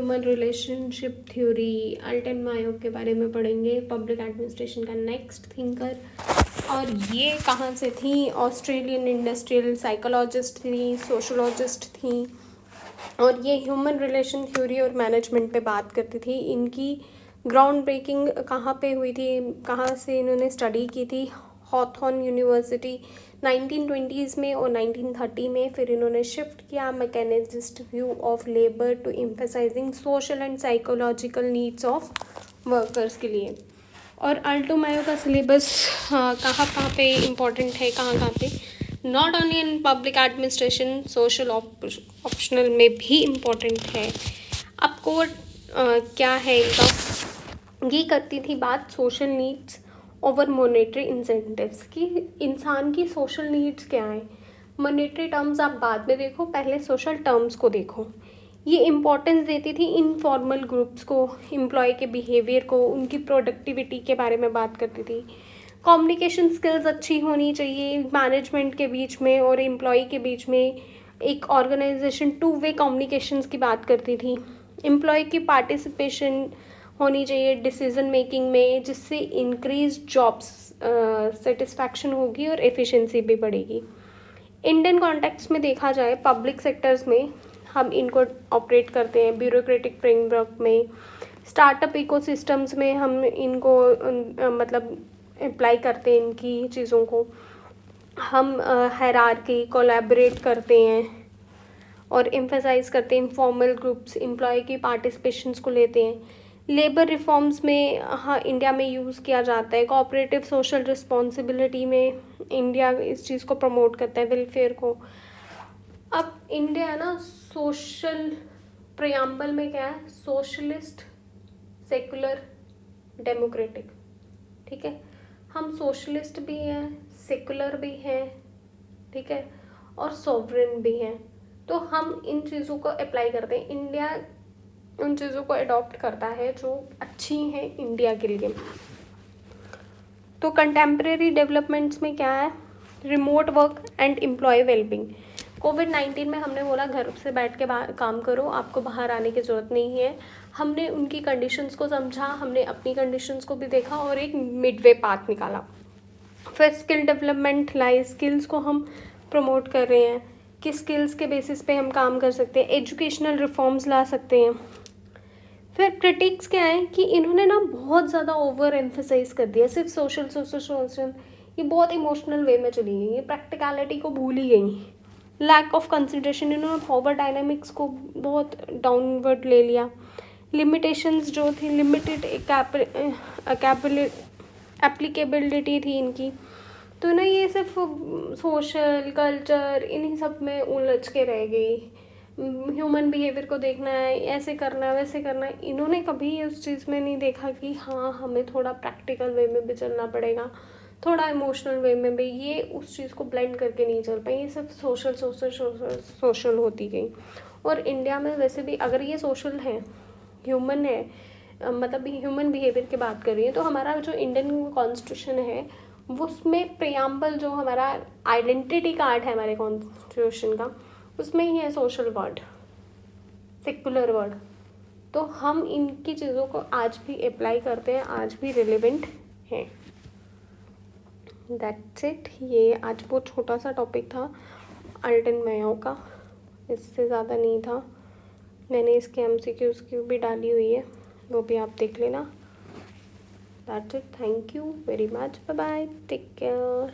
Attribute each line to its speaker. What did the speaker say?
Speaker 1: Human relationship theory, Alton मायो के बारे में पढ़ेंगे, पब्लिक एडमिनिस्ट्रेशन का नेक्स्ट थिंकर। और ये कहाँ से थी? ऑस्ट्रेलियन इंडस्ट्रियल साइकोलॉजिस्ट थी, सोशोलॉजिस्ट थी, और ये ह्यूमन रिलेशन थ्योरी और मैनेजमेंट पे बात करती थी। इनकी ग्राउंड ब्रेकिंग कहाँ पे हुई थी, कहाँ से इन्होंने स्टडी की थी? हॉथॉर्न यूनिवर्सिटी 1920s में और 1930 में। फिर इन्होंने शिफ्ट किया mechanist view of labour to emphasizing social and psychological needs of workers के लिए। और अल्टो मायो का सिलेबस कहाँ पे इम्पोर्टेंट है, कहाँ पे? Not only in public administration, social optional में भी इम्पोर्टेंट है। अब कोड क्या है इनका? ये करती थी बात social needs over monetary incentives की। इंसान की सोशल नीड्स क्या है? मॉनेटरी टर्म्स आप बाद में देखो, पहले सोशल टर्म्स को देखो। ये इम्पोर्टेंस देती थी इनफॉर्मल ग्रुप्स को, एम्प्लॉय के बिहेवियर को, उनकी प्रोडक्टिविटी के बारे में बात करती थी। कम्युनिकेशन स्किल्स अच्छी होनी चाहिए मैनेजमेंट के बीच में और एम्प्लॉय के बीच में। एक ऑर्गेनाइजेशन टू वे कम्युनिकेशंस की बात करती थी। एम्प्लॉय की पार्टिसिपेशन होनी चाहिए डिसीजन मेकिंग में, जिससे इंक्रीज जॉब्स सेटिस्फैक्शन होगी और एफिशिएंसी भी बढ़ेगी। इंडियन कॉन्टेक्स्ट में देखा जाए, पब्लिक सेक्टर्स में हम इनको ऑपरेट करते हैं ब्यूरोक्रेटिक फ्रेमवर्क में। स्टार्टअप इकोसिस्टम्स में हम इनको मतलब अप्लाई करते हैं इनकी चीज़ों को। हम हायरार्की कोलैबोरेट करते हैं और एम्फेसाइज करते हैं इनफॉर्मल ग्रुप्स, एम्प्लॉय की पार्टिसिपेशंस को लेते हैं। लेबर रिफॉर्म्स में हाँ इंडिया में यूज़ किया जाता है। कोऑपरेटिव सोशल रिस्पॉन्सिबिलिटी में इंडिया इस चीज़ को प्रमोट करता है, वेलफेयर को। अब इंडिया ना सोशल प्रियम्बल में क्या है? Socialist, secular, democratic. ठीक है, हम सोशलिस्ट भी हैं, सेकुलर भी हैं, ठीक है, और सॉवरेन भी हैं। तो हम इन चीज़ों को अप्लाई करते हैं। इंडिया उन चीज़ों को अडॉप्ट करता है जो अच्छी हैं इंडिया के लिए। तो कंटेम्प्रेरी डेवलपमेंट्स में क्या है? Remote work and employ wellbeing. कोविड-19 में हमने बोला घर से बैठ के काम करो, आपको बाहर आने की ज़रूरत नहीं है। हमने उनकी कंडीशंस को समझा, हमने अपनी कंडीशंस को भी देखा और एक मिडवे पाथ निकाला। फिर स्किल डेवलपमेंट लाई, स्किल्स को हम प्रमोट कर रहे हैं कि स्किल्स के बेसिस पे हम काम कर सकते हैं, एजुकेशनल रिफॉर्म्स ला सकते हैं। फिर क्रिटिक्स क्या है कि इन्होंने ना बहुत ज़्यादा ओवर एम्फेसाइज कर दिया, सिर्फ सोशल सोशल सोशल। ये बहुत इमोशनल वे में चली गई, ये प्रैक्टिकलिटी को भूल ही गई। लैक ऑफ कंसिडरेशन, इन्होंने पावर डायनामिक्स को बहुत डाउनवर्ड ले लिया। लिमिटेशंस जो थी, लिमिटेड एप्लीकेबिलिटी थी इनकी। तो ना ये सिर्फ सोशल कल्चर इन्हीं सब में उलझ के रह गई। ह्यूमन बिहेवियर को देखना है, ऐसे करना है, वैसे करना है। इन्होंने कभी उस चीज़ में नहीं देखा कि हाँ हमें थोड़ा प्रैक्टिकल वे में भी चलना पड़ेगा, थोड़ा इमोशनल वे में भी। ये उस चीज़ को ब्लेंड करके नहीं चल पाई, ये सिर्फ सोशल सोशल सोशल सोशल होती गई। और इंडिया में वैसे भी अगर ये सोशल है, ह्यूमन है, मतलब ह्यूमन बिहेवियर की बात कर रही है, तो हमारा जो इंडियन कॉन्स्टिट्यूशन है उसमें प्रियम्बल जो हमारा आइडेंटिटी कार्ड है हमारे कॉन्स्टिट्यूशन का, उसमें ही है सोशल वर्ड, सेकुलर वर्ड। तो हम इनकी चीज़ों को आज भी अप्लाई करते हैं, आज भी रिलेवेंट हैं। That's it. ये आज बहुत छोटा सा टॉपिक था अल्टन मायो का, इससे ज़्यादा नहीं था। मैंने इसके MCQs की भी डाली हुई है, वो भी आप देख लेना। That's it. Thank you very much. Bye bye, take care.